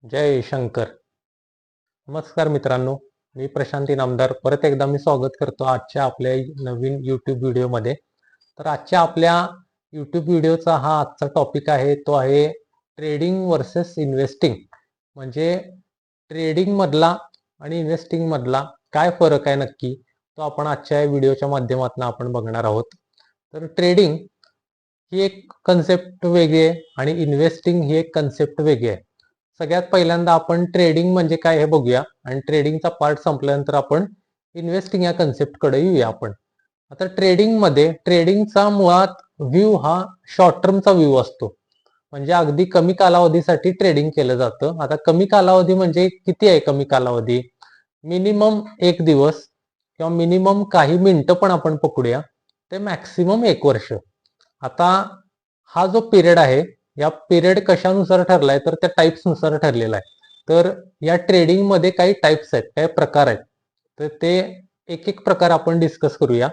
जय शंकर. नमस्कार मित्रांनो, मी प्रशांत इनामदार परत एकदा मी स्वागत करतो आजच्या आपल्या नवीन यूट्यूब व्हिडिओमध्ये. तर आजच्या आपल्या यूट्यूब व्हिडिओचा हा आजचा टॉपिक आहे, तो आहे ट्रेडिंग वर्सेस इन्व्हेस्टिंग. म्हणजे ट्रेडिंग मधला आणि इन्व्हेस्टिंग मधला काय फरक आहे नक्की, तो आपण आजच्या व्हिडिओच्या माध्यमातून आपण बघणार आहोत. तर ट्रेडिंग ही एक कन्सेप्ट वेगळी आहे आणि इन्व्हेस्टिंग ही एक कन्सेप्ट वेगळी आहे. सगळ्यात पहिल्यांदा आपण ट्रेडिंग म्हणजे काय हे बघूया आणि ट्रेडिंगचा पार्ट संपल्यानंतर आपण इन्व्हेस्टिंग या कन्सेप्ट कडे येऊया. आपण आता ट्रेडिंग मध्ये ट्रेडिंगचा मुळात व्ह्यू हा शॉर्ट टर्मचा व्ह्यू असतो. म्हणजे अगदी कमी कालावधीसाठी ट्रेडिंग केलं जातं. आता कमी कालावधी म्हणजे किती आहे? कमी कालावधी मिनिमम 1 दिवस किंवा मिनिमम काही मिनिटं पण आपण पकडूया, ते मॅक्सिमम 1 वर्ष. आता हा जो पिरियड आहे, या पिरियड कशानुसार ठरलाय? तर त्या टाइप्स नुसार ठरलेला आहे. तर या ट्रेडिंग मध्ये काही टाइप्स आहेत, काही प्रकार आहेत. तर ते एक एक प्रकार आपण डिस्कस करूया.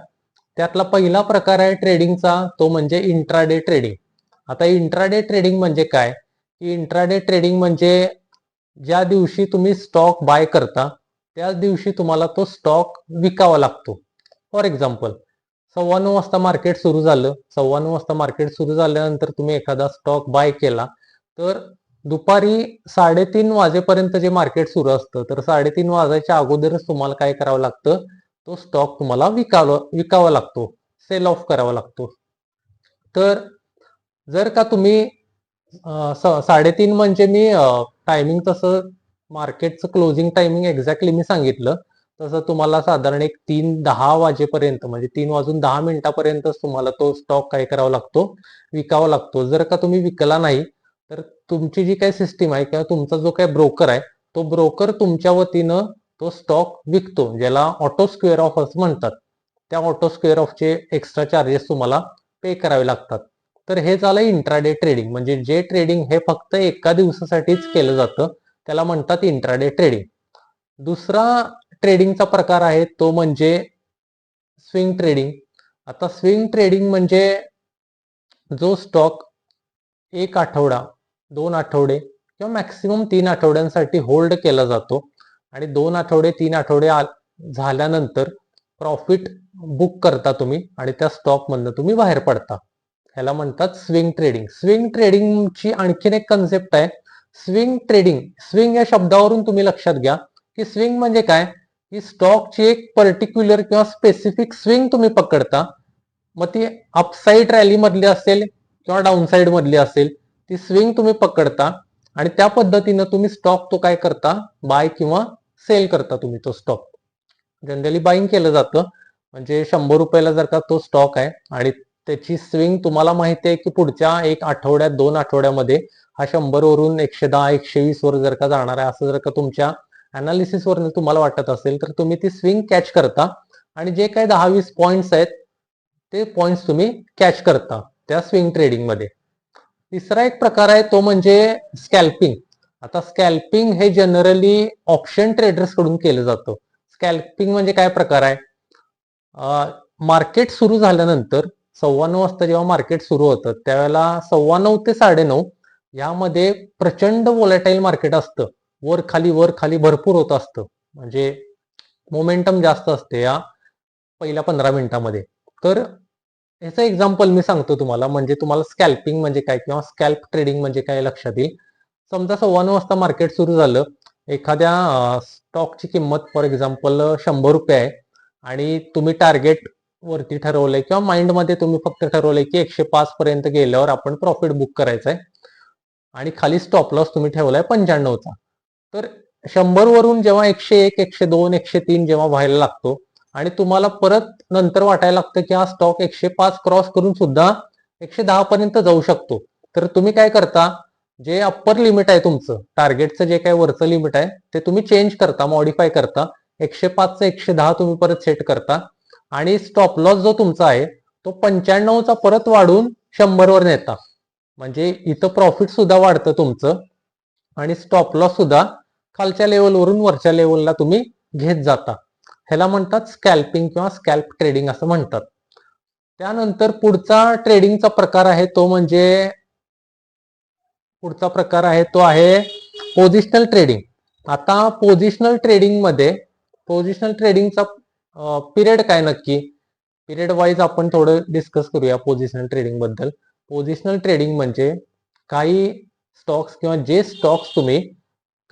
त्यातला पहिला प्रकार आहे ट्रेडिंगचा, तो म्हणजे इंट्राडे ट्रेडिंग. आता इंट्राडे ट्रेडिंग म्हणजे काय? की इंट्राडे ट्रेडिंग म्हणजे ज्या दिवशी तुम्ही स्टॉक बाय करता त्याच दिवशी तुम्हाला तो स्टॉक विकावा लागतो. फॉर एक्झाम्पल, 9:15 वाजता मार्केट सुरू झालं. 9:15 वाजता मार्केट सुरू झाल्यानंतर तुम्ही एखादा स्टॉक बाय केला, तर दुपारी 3:30 वाजेपर्यंत जे मार्केट सुरू असतं, तर 3:30 वाजायच्या अगोदरच तुम्हाला काय करावं लागतं? तो स्टॉक तुम्हाला विकावा लागतो, सेल ऑफ करावा लागतो. तर जर का तुम्ही 3:30 म्हणजे मी टायमिंग तसं मार्केटचं क्लोजिंग टायमिंग एक्झॅक्टली मी सांगितलं, तसं तुम्हाला साधारण एक 3:10 वाजेपर्यंत म्हणजे 3:10 तुम्हाला तो स्टॉक काय करावा लागतो? विकावा लागतो. जर का तुम्ही विकला नाही, तर तुमची जी काही सिस्टीम आहे किंवा तुमचा जो काही ब्रोकर आहे, तो ब्रोकर तुमच्या वतीनं तो स्टॉक विकतो, ज्याला ऑटो स्क्वेअर ऑफ असं म्हणतात. त्या ऑटो स्क्वेअर ऑफचे एक्स्ट्रा चार्जेस तुम्हाला पे करावे लागतात. तर हे झालं इंट्राडे ट्रेडिंग. म्हणजे जे ट्रेडिंग हे फक्त एका दिवसासाठीच केलं जातं, त्याला म्हणतात इंट्राडे ट्रेडिंग. दुसरा ट्रेडिंगचा प्रकार आहे, तो म्हणजे स्विंग ट्रेडिंग. आता स्विंग ट्रेडिंग म्हणजे जो स्टॉक 1 आठवडा, 2 आठवडे किंवा मॅक्सिमम 3 आठवड्यांसाठी होल्ड केला जातो आणि 2 आठवडे 3 आठवडे झाल्यानंतर प्रॉफिट बुक करता तुम्ही आणि त्या स्टॉक मधनं तुम्ही बाहेर पडता. ह्याला म्हणतात स्विंग ट्रेडिंग. स्विंग ट्रेडिंगची आणखीन एक कन्सेप्ट आहे स्विंग ट्रेडिंग. स्विंग या शब्दावरून तुम्ही लक्षात घ्या की स्विंग म्हणजे काय? की स्टॉकची एक पर्टिक्युलर किंवा स्पेसिफिक स्विंग तुम्ही पकडता. मग ती अपसाईड रॅली मधली असेल किंवा डाऊनसाईड मधली असेल, ती स्विंग तुम्ही पकडता आणि त्या पद्धतीनं तुम्ही स्टॉक तो काय करता? बाय किंवा सेल करता तुम्ही तो स्टॉक. जनरली बाईंग केलं जातं. म्हणजे 100 रुपयाला जर का तो स्टॉक आहे आणि त्याची स्विंग तुम्हाला माहिती आहे की पुढच्या 1 आठवड्यात 2 आठवड्यामध्ये हा 100 वरून 110 120 वर जर का जाणार आहे, असं जर का तुमच्या अनालिसिस वरून तुम्हाला वाटत असेल, तर तुम्ही ती स्विंग कॅच करता आणि जे काही 10-20 पॉइंट्स आहेत, ते पॉइंट्स तुम्ही कॅच करता त्या स्विंग ट्रेडिंग मध्ये. तिसरा एक प्रकार आहे, तो म्हणजे स्कॅल्पिंग. आता स्कॅल्पिंग हे जनरली ऑप्शन ट्रेडर्स कडून केलं जातं. स्कॅल्पिंग म्हणजे काय प्रकार आहे? मार्केट सुरू झाल्यानंतर 9:15 वाजता जेव्हा मार्केट सुरू होतं, त्यावेळेला 9:15 ते 9:30 यामध्ये प्रचंड वोलॅटाईल मार्केट असतं. वर खाली वर खाली भरपूर होत असतं. म्हणजे मोमेंटम जास्त असते या पहिल्या 15 मिनिटांमध्ये. तर याचं एक्झाम्पल मी सांगतो तुम्हाला, म्हणजे तुम्हाला स्कॅल्पिंग म्हणजे काय किंवा स्कॅल्प ट्रेडिंग म्हणजे काय लक्षात येईल. समजा 9:15 वाजता मार्केट सुरू झालं, एखाद्या स्टॉकची किंमत फॉर एक्झाम्पल 100 रुपये आहे आणि तुम्ही टार्गेट वरती ठरवलंय किंवा माइंडमध्ये तुम्ही फक्त ठरवलंय की 105 पर्यंत गेल्यावर आपण प्रॉफिट बुक करायचंय आणि खाली स्टॉप लॉस तुम्ही ठेवलाय 95चा. तर 100 वरून जेव्हा 101 102 103 जेव्हा व्हायला लागतो आणि तुम्हाला परत नंतर वाटायला लागतं की हा स्टॉक 105 क्रॉस करून सुद्धा 110 पर्यंत जाऊ शकतो, तर तुम्ही काय करता? जे अप्पर लिमिट आहे तुमचं, टार्गेटचं जे काही वरचं लिमिट आहे, ते तुम्ही चेंज करता, मॉडिफाय करता. 105चं 110 तुम्ही परत सेट करता आणि स्टॉप लॉस जो तुमचा आहे, तो 95चा परत वाढून 100 वर नेता. म्हणजे इथं प्रॉफिट सुद्धा वाढतं तुमचं आणि स्टॉप लॉस सुद्धा खालच्या लेवलवरून वरच्या लेवलला तुम्ही घेत जाता. ह्याला म्हणतात स्कॅल्पिंग किंवा स्कॅल्प ट्रेडिंग असं म्हणतात. त्यानंतर पुढचा प्रकार आहे, तो आहे पोझिशनल ट्रेडिंग. आता पोझिशनल ट्रेडिंगचा पिरियड काय नक्की, पिरियड वाईज आपण थोडं डिस्कस करूया पोझिशनल ट्रेडिंग बद्दल. पोझिशनल ट्रेडिंग म्हणजे काही स्टॉक्स किंवा जे स्टॉक्स तुम्ही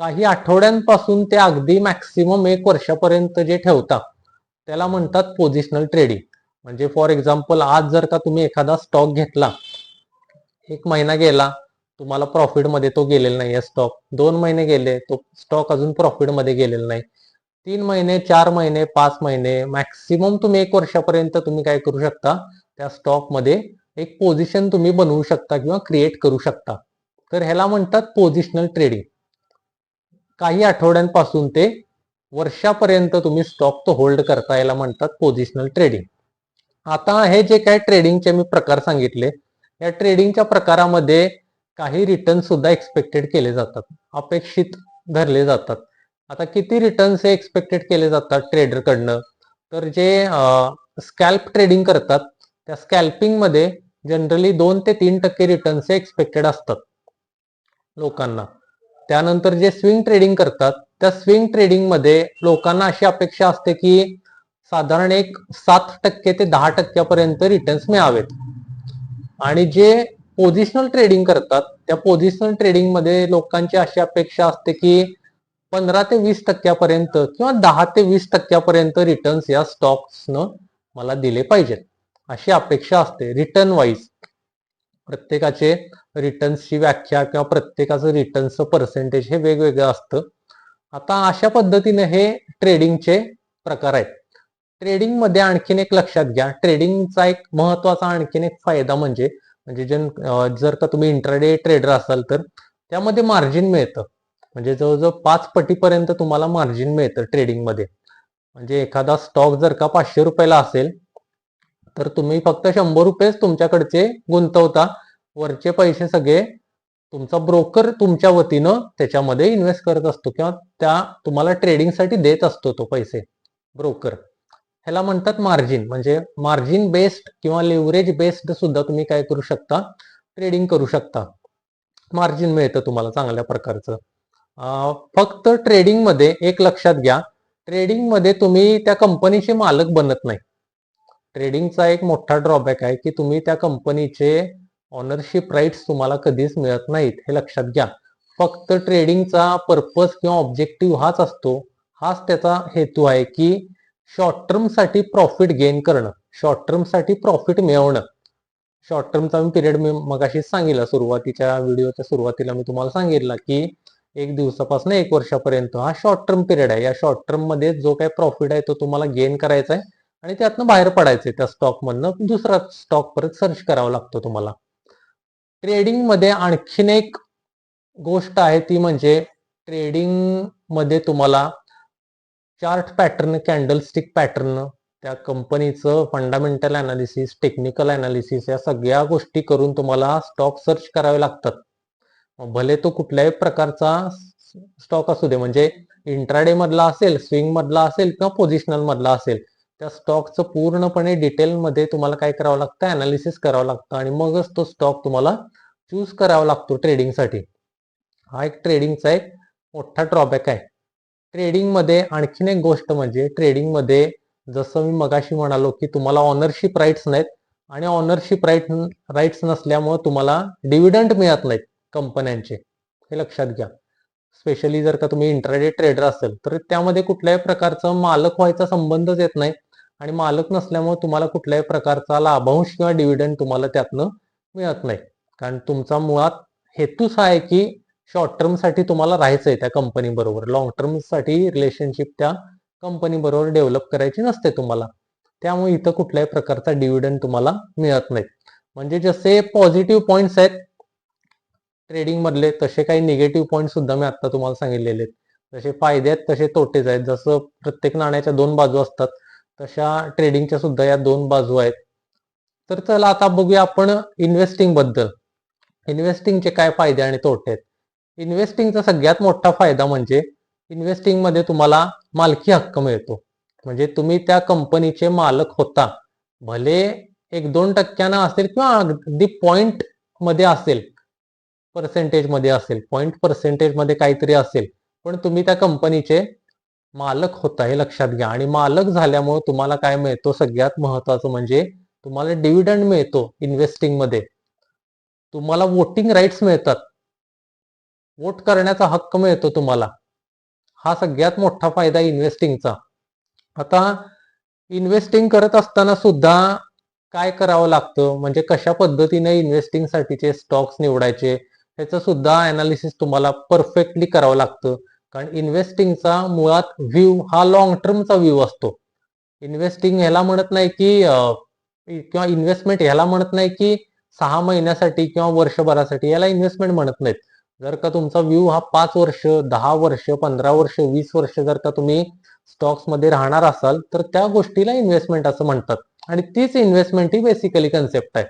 काही आठवड्यांपासून ते अगदी मॅक्सिमम 1 वर्षापर्यंत जे ठेवता त्याला म्हणतात पोझिशनल ट्रेडिंग. म्हणजे फॉर एक्झाम्पल आज जर का तुम्ही एखादा स्टॉक घेतला, 1 महिना गेला, तुम्हाला प्रॉफिटमध्ये तो गेलेला नाही स्टॉक, 2 महिने गेले, तो स्टॉक अजून प्रॉफिटमध्ये गेलेला नाही, 3 महिने, 4 महिने, 5 महिने, मॅक्सिमम तुम्ही 1 वर्षापर्यंत तुम्ही काय करू शकता, त्या स्टॉकमध्ये एक पोझिशन तुम्ही बनवू शकता किंवा क्रिएट करू शकता. तर ह्याला म्हणतात पोझिशनल ट्रेडिंग. काही आठवड्यांपासून ते वर्षापर्यंत तुम्ही स्टॉक तो होल्ड करता, याला म्हणतात पोझिशनल ट्रेडिंग. आता हे जे काही ट्रेडिंगचे मी प्रकार सांगितले, या ट्रेडिंगच्या प्रकारामध्ये काही रिटर्न सुद्धा एक्सपेक्टेड केले जातात, अपेक्षित धरले जातात. आता किती रिटर्न्स हे एक्सपेक्टेड केले जातात ट्रेडरकडनं, तर जे स्कॅल्प ट्रेडिंग करतात त्या स्कॅल्पिंगमध्ये जनरली 2 ते 3% रिटर्न्स हे एक्सपेक्टेड असतात लोकांना. त्यानंतर जे स्विंग ट्रेडिंग करतात त्या स्विंग ट्रेडिंगमध्ये लोकांना अशी अपेक्षा असते की साधारण एक 7% ते 10% रिटर्न्स मिळावेत. आणि जे पोझिशनल ट्रेडिंग करतात त्या पोझिशनल ट्रेडिंगमध्ये लोकांची अशी अपेक्षा असते की 15 ते 20% किंवा 10 ते 20% रिटर्न्स या स्टॉक्सनं मला दिले पाहिजेत, अशी अपेक्षा असते रिटर्न वाईज. प्रत्येकाचे रिटर्न्सची व्याख्या किंवा प्रत्येकाचं रिटर्न्सचं पर्सेंटेज हे वेगवेगळं असतं. आता अशा पद्धतीने हे ट्रेडिंगचे प्रकार आहेत. ट्रेडिंगमध्ये आणखीन एक लक्षात घ्या, ट्रेडिंगचा एक महत्वाचा आणखीन एक फायदा म्हणजे जर का तुम्ही इंट्राडे ट्रेडर असाल तर त्यामध्ये मार्जिन मिळतं. म्हणजे जवळजवळ 5 पटीपर्यंत तुम्हाला मार्जिन मिळतं ट्रेडिंगमध्ये. म्हणजे एखादा स्टॉक जर का 500 रुपयाला असेल तर तुम्ही फक्त 100 रुपयेच तुमच्याकडचे गुंतवता, वरचे पैसे सगळे तुमचा ब्रोकर तुमच्या वतीनं त्याच्यामध्ये इन्व्हेस्ट करत असतो किंवा त्या तुम्हाला ट्रेडिंगसाठी देत असतो तो पैसे ब्रोकर. ह्याला म्हणतात मार्जिन. म्हणजे मार्जिन बेस्ड किंवा लिव्हरेज बेस्ड सुद्धा तुम्ही काय करू शकता, ट्रेडिंग करू शकता. मार्जिन मिळतं तुम्हाला चांगल्या प्रकारचं. फक्त ट्रेडिंगमध्ये एक लक्षात घ्या, ट्रेडिंगमध्ये तुम्ही त्या कंपनीचे मालक बनत नाही. ट्रेडिंगचा एक मोठा ड्रॉबॅक आहे की तुम्ही त्या कंपनीचे ऑनरशिप राईट्स तुम्हाला कधीच मिळत नाहीत, हे लक्षात घ्या. फक्त ट्रेडिंगचा पर्पज किंवा ऑब्जेक्टिव्ह हाच असतो, हाच त्याचा हेतू आहे की शॉर्ट टर्मसाठी प्रॉफिट गेन करणं, शॉर्ट टर्मसाठी प्रॉफिट मिळवणं. शॉर्ट टर्मचा मी पिरियड मी मगाशी सांगितलं, सुरुवातीच्या व्हिडिओच्या सुरुवातीला मी तुम्हाला सांगितलं की 1 दिवसापासून 1 वर्षापर्यंत हा शॉर्ट टर्म पिरियड आहे. या शॉर्ट टर्म मध्ये जो काही प्रॉफिट आहे तो तुम्हाला गेन करायचा आहे आणि त्यातनं बाहेर पडायचंय. त्या स्टॉक मधनं दुसरा स्टॉक परत सर्च करावा लागतो तुम्हाला. ट्रेडिंग मध्ये आणखीन एक गोष्ट आहे ती म्हणजे ट्रेडिंग मध्ये तुम्हाला चार्ट पॅटर्न, कॅन्डलस्टिक पॅटर्न, त्या कंपनीचं फंडामेंटल अनालिसिस, टेक्निकल अनालिसिस, या सगळ्या गोष्टी करून तुम्हाला स्टॉक सर्च करावे लागतात. भले तो कुठल्याही प्रकारचा स्टॉक असू दे, म्हणजे इंट्राडे मधला असेल, स्विंग मधला असेल किंवा पोझिशनल मधला असेल, त्या स्टॉकचं पूर्णपणे डिटेलमध्ये तुम्हाला काय करावं लागतं, अनालिसिस करावं लागतं आणि मगच तो स्टॉक तुम्हाला चूज करावा लागतो ट्रेडिंगसाठी. हा एक ट्रेडिंगचा एक मोठा ड्रॉबॅक आहे. ट्रेडिंगमध्ये आणखीन एक गोष्ट म्हणजे ट्रेडिंगमध्ये जसं मी मगाशी म्हणालो की तुम्हाला ऑनरशिप राईट्स नाहीत आणि ऑनरशिप राईट्स नसल्यामुळे तुम्हाला डिव्हिडंड मिळत नाहीत कंपन्यांचे, हे लक्षात घ्या. स्पेशली जर का तुम्ही इंट्राडे ट्रेडर असेल तर त्यामध्ये कुठल्याही प्रकारचं मालक व्हायचा संबंधच येत नाही आणि मालक नसल्यामुळे तुम्हाला कुठल्याही प्रकारचा लाभांश किंवा डिव्हिडंड तुम्हाला त्यातनं मिळत नाही. कारण तुमचा मुळात हेतूच आहे की शॉर्ट टर्मसाठी तुम्हाला राहायचंय त्या कंपनी बरोबर, लॉंग टर्मसाठी रिलेशनशिप त्या कंपनी बरोबर डेव्हलप करायची नसते तुम्हाला. त्यामुळे इथं कुठल्याही प्रकारचा डिव्हिडंड तुम्हाला मिळत नाही. म्हणजे जसे पॉझिटिव्ह पॉइंट्स आहेत ट्रेडिंग मधले, तसे काही निगेटिव्ह पॉइंट सुद्धा मी आता तुम्हाला सांगितलेले आहेत. जसे फायदे आहेत तसे तोटेच आहेत. जसं प्रत्येक नाण्याच्या 2 बाजू असतात, तशा ट्रेडिंगच्या सुद्धा या 2 बाजू आहेत. तर चला आता बघूया आपण इन्व्हेस्टिंग बद्दल. इन्व्हेस्टिंगचे काय फायदे आणि तोटे आहेत. इन्व्हेस्टिंगचा सगळ्यात मोठा फायदा म्हणजे इन्व्हेस्टिंग मध्ये तुम्हाला मालकी हक्क मिळतो. म्हणजे तुम्ही त्या कंपनीचे मालक होता, भले 1-2% असेल किंवा अगदी पॉइंट मध्ये असेल, पर्सेंटेजमध्ये असेल, पॉईंट पर्सेंटेजमध्ये काहीतरी असेल, पण तुम्ही त्या कंपनीचे मालक होता हे लक्षात घ्या. आणि मालक झाल्यामुळे तुम्हाला काय मिळतो, सगळ्यात महत्वाचं म्हणजे तुम्हाला डिव्हिडंड मिळतो इन्व्हेस्टिंगमध्ये. तुम्हाला वोटिंग राईट्स मिळतात, वोट करण्याचा हक्क मिळतो तुम्हाला. हा सगळ्यात मोठा फायदा इन्व्हेस्टिंगचा. आता इन्व्हेस्टिंग करत असताना सुद्धा काय करावं लागतं, म्हणजे कशा पद्धतीने इन्व्हेस्टिंगसाठीचे स्टॉक्स निवडायचे ह्याचं सुद्धा अनालिसिस तुम्हाला परफेक्टली करावं लागतं. कारण इन्व्हेस्टिंगचा मुळात व्ह्यू हा लॉंग टर्मचा व्ह्यू असतो. इन्व्हेस्टिंग ह्याला म्हणत नाही की किंवा इन्व्हेस्टमेंट ह्याला म्हणत नाही की 6 महिन्यासाठी किंवा वर्षभरासाठी, याला इन्व्हेस्टमेंट म्हणत नाहीत. जर का तुमचा व्ह्यू हा 5 वर्ष, 10 वर्ष, 15 वर्ष, 20 वर्ष जर का तुम्ही स्टॉक्स मध्ये राहणार असाल तर त्या गोष्टीला इन्व्हेस्टमेंट असं म्हणतात. आणि तीच इन्व्हेस्टमेंट ही बेसिकली कन्सेप्ट आहे.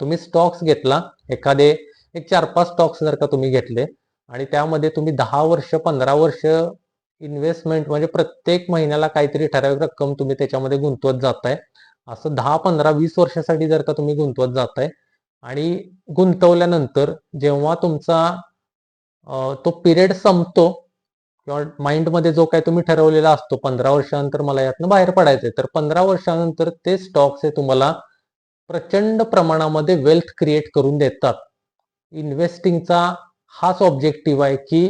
तुम्ही स्टॉक्स घेतला, एखादे एक 4-5 स्टॉक्स जर का तुम्ही घेतले आणि त्यामध्ये तुम्ही 10 वर्ष, 15 वर्ष इन्व्हेस्टमेंट म्हणजे प्रत्येक महिन्याला काहीतरी ठराविक रक्कम तुम्ही त्याच्यामध्ये गुंतवत जाताय. असं 10, 15, 20 वर्षासाठी जर का तुम्ही गुंतवत जाताय आणि गुंतवल्यानंतर जेव्हा तुमचा तो पिरियड संपतो किंवा माइंडमध्ये जो काही तुम्ही ठरवलेला असतो 15 वर्षानंतर मला यातनं बाहेर पडायचंय, तर 15 वर्षानंतर ते स्टॉक्स हे तुम्हाला प्रचंड प्रमाणामध्ये वेल्थ क्रिएट करून देतात. इन्व्हेस्टिंगचा हाच ऑब्जेक्टिव्ह आहे की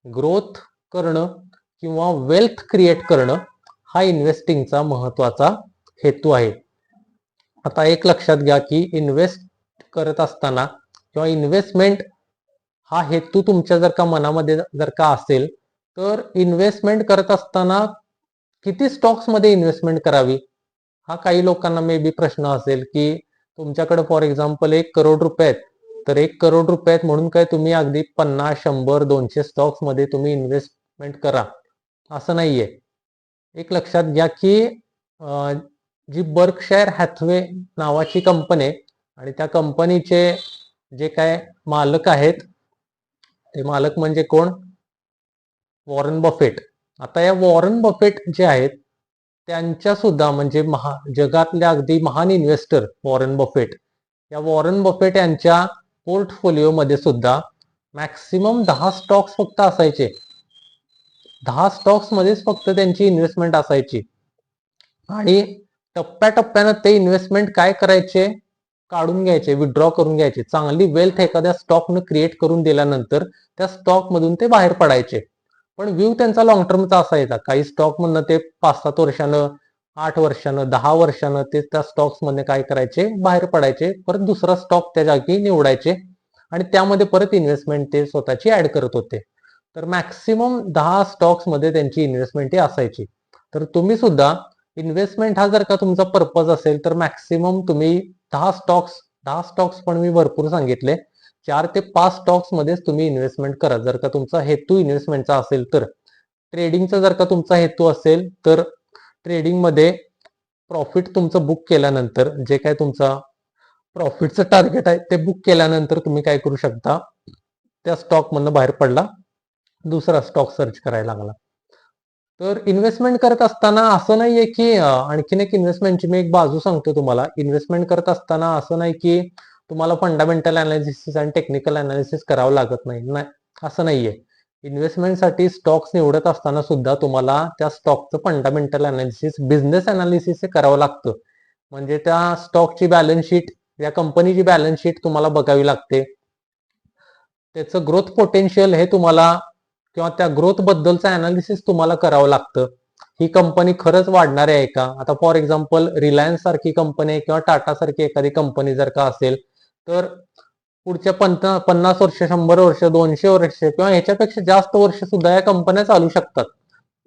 ग्रोथ करणं किंवा वेल्थ क्रिएट करणं, हा इन्व्हेस्टिंगचा महत्वाचा हेतू आहे. आता एक लक्षात घ्या की इन्व्हेस्ट करत असताना किंवा इन्व्हेस्टमेंट हा हेतू तुमच्या जर का मनामध्ये जर का असेल, तर इन्व्हेस्टमेंट करत असताना किती स्टॉक्स मध्ये इन्व्हेस्टमेंट करावी, हा काही लोकांना मे बी प्रश्न असेल. की तुमच्याकडे फॉर एक्झाम्पल 1 करोड रुपये आहेत, तर 1 करोड रुपये आहेत म्हणून काय तुम्ही अगदी 50, 100, 200 स्टॉक्स मध्ये तुम्ही इन्व्हेस्टमेंट करा असं नाहीये. एक लक्षात घ्या की जी बर्कशायर हॅथवे नावाची कंपनी आहे आणि त्या कंपनीचे जे काय मालक आहेत, ते मालक म्हणजे कोण, वॉरन बफेट. आता या वॉरन बफेट जे आहेत त्यांच्या सुद्धा म्हणजे जगातल्या अगदी महान इन्व्हेस्टर वॉरन बफेट, या वॉरन बफेट यांच्या पोर्टफोलिओ सुद्धा मॅक्सिमम 10 स्टॉक्स फक्त असायचे. 10 स्टॉक्स मध्येच फक्त त्यांची इन्व्हेस्टमेंट असायची. आणि टप्प्याटप्प्यानं ते इन्व्हेस्टमेंट काय करायचे, काढून घ्यायचे, विड्रॉ करून घ्यायचे. चांगली वेल्थ एखाद्या स्टॉकनं क्रिएट करून दिल्यानंतर त्या स्टॉक मधून ते बाहेर पडायचे. पण व्ह्यू त्यांचा लॉंग टर्मचा असायचा. काही स्टॉक मधनं ते 5-7 वर्षानं, 8 वर्षानं, 10 वर्षानं ते त्या स्टॉक्स मध्ये काय करायचे, बाहेर पडायचे, परत दुसरा स्टॉक त्या जागी निवडायचे आणि त्यामध्ये परत इन्व्हेस्टमेंट ते स्वतःची ऍड करत होते. तर मॅक्सिमम 10 स्टॉक्स मध्ये त्यांची इन्व्हेस्टमेंट ही असायची. तर तुम्ही सुद्धा इन्व्हेस्टमेंट हा जर का तुमचा पर्पज असेल तर मॅक्सिमम तुम्ही 10 स्टॉक्स पण मी भरपूर सांगितले, 4 ते 5 स्टॉक्स मध्येच तुम्ही इन्व्हेस्टमेंट करा जर का तुमचा हेतू इन्व्हेस्टमेंटचा असेल तर. ट्रेडिंगचा जर का तुमचा हेतू असेल तर ट्रेडिंगमध्ये प्रॉफिट तुमचं बुक केल्यानंतर, जे काय तुमचा प्रॉफिटचं टार्गेट आहे ते बुक केल्यानंतर तुम्ही काय करू शकता, त्या स्टॉक मधनं बाहेर पडला, दुसरा स्टॉक सर्च करायला लागला. तर इन्व्हेस्टमेंट करत असताना असं नाहीये की आणखीन एक इन्व्हेस्टमेंटची मी एक बाजू सांगतो तुम्हाला. इन्व्हेस्टमेंट करत असताना असं नाही की तुम्हाला फंडामेंटल अनालिसिस आणि टेक्निकल अनालिसिस करावं लागत नाही, नाही असं नाहीये. इन्व्हेस्टमेंटसाठी स्टॉक्स निवडत असताना सुद्धा तुम्हाला त्या स्टॉकचं फंडामेंटल अनालिसिस, बिझनेस अनालिसिस हे करावं लागतं. म्हणजे त्या स्टॉकची बॅलन्स शीट, या कंपनीची बॅलन्स शीट तुम्हाला बघावी लागते. त्याचं ग्रोथ पोटेन्शियल हे तुम्हाला किंवा त्या ग्रोथ बद्दलचं अनालिसिस तुम्हाला करावं लागतं. ही कंपनी खरंच वाढणार आहे का. आता फॉर एक्झाम्पल रिलायन्स सारखी कंपनी किंवा टाटा सारखी एखादी कंपनी जर का असेल तर पुढच्या 50 वर्ष, 100 वर्ष, 200 वर्ष किंवा ह्याच्यापेक्षा जास्त वर्ष सुद्धा या कंपन्या चालू शकतात.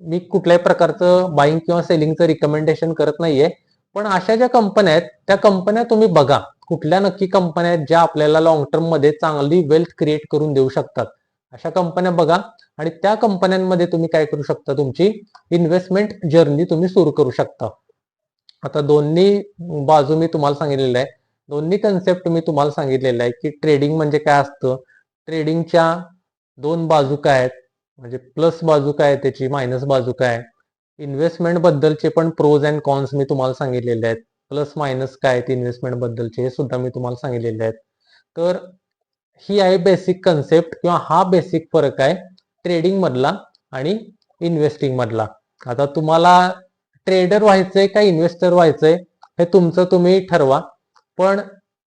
मी कुठल्याही प्रकारचं बाईंग किंवा सेलिंगचं रिकमेंडेशन करत नाहीये, पण अशा ज्या कंपन्या आहेत त्या कंपन्या तुम्ही बघा, कुठल्या नक्की कंपन्या आहेत ज्या आपल्याला लॉंग टर्म मध्ये चांगली वेल्थ क्रिएट करून देऊ शकतात, अशा कंपन्या बघा आणि त्या कंपन्यांमध्ये तुम्ही काय करू शकता, तुमची इन्व्हेस्टमेंट जर्नी तुम्ही सुरू करू शकता. आता दोन्ही बाजू मी तुम्हाला सांगितलेलं आहे, दोन्ही कन्सेप्ट मी तुम्हाला सांगितलेलं आहे की ट्रेडिंग म्हणजे काय असतं, ट्रेडिंगच्या 2 बाजू काय आहेत, म्हणजे प्लस बाजू काय आहे त्याची, मायनस बाजू काय आहे. इन्व्हेस्टमेंट बद्दलचे पण प्रोज अँड कॉन्स मी तुम्हाला सांगितलेले आहेत, प्लस मायनस काय आहेत इन्व्हेस्टमेंट बद्दलचे हे सुद्धा मी तुम्हाला सांगितलेले आहेत. तर ही आहे बेसिक कन्सेप्ट किंवा हा बेसिक फरक आहे ट्रेडिंग मधला आणि इन्व्हेस्टिंग मधला. आता तुम्हाला ट्रेडर व्हायचंय का इन्व्हेस्टर व्हायचंय हे तुमचं तुम्ही ठरवा, पण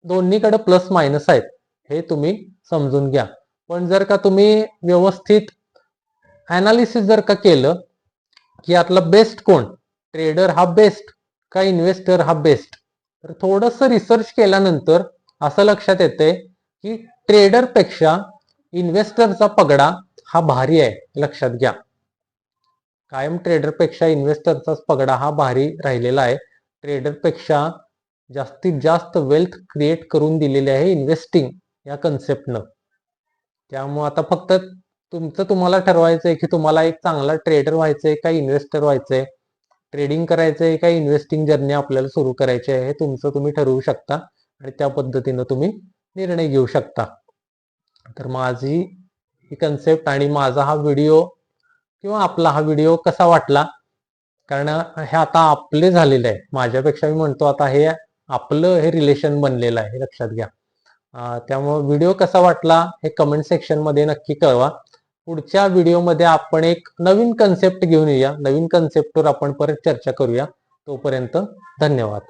दोन्हीकडे प्लस मायनस आहेत हे तुम्ही समजून घ्या. पण जर का तुम्ही व्यवस्थित अनालिसिस जर का केलं की यातला बेस्ट कोण, ट्रेडर हा बेस्ट का इन्व्हेस्टर हा बेस्ट, तर थोडंसं रिसर्च केल्यानंतर असं लक्षात येते की ट्रेडर पेक्षा इन्व्हेस्टरचा पगडा हा भारी आहे. लक्षात घ्या, कायम ट्रेडर पेक्षा इन्व्हेस्टरचाच पगडा हा भारी राहिलेला आहे. ट्रेडर पेक्षा जास्तीत जास्त वेल्थ क्रिएट करून दिलेली आहे इन्व्हेस्टिंग या कन्सेप्टनं. त्यामुळे आता फक्त तुमचं तुम्हाला ठरवायचंय की तुम्हाला एक चांगला ट्रेडर व्हायचंय का इन्व्हेस्टर व्हायचंय, ट्रेडिंग करायचंय का इन्व्हेस्टिंग जर्नी आपल्याला सुरू करायची आहे हे तुमचं तुम्ही ठरवू शकता आणि त्या पद्धतीनं तुम्ही निर्णय घेऊ शकता. तर माझी ही कन्सेप्ट आणि माझा हा व्हिडिओ किंवा आपला हा व्हिडिओ कसा वाटला, कारण हे आता आपले झालेलं आहे, माझ्यापेक्षा मी म्हणतो आता हे आपलं हे रिलेशन बनलेलं आहे हे लक्षात घ्या. त्यामुळे व्हिडिओ कसा वाटला हे कमेंट सेक्शन मध्ये नक्की कळवा. पुढच्या व्हिडिओमध्ये आपण एक नवीन कन्सेप्ट घेऊन येऊया, नवीन कन्सेप्टवर आपण परत चर्चा करूया. तोपर्यंत धन्यवाद.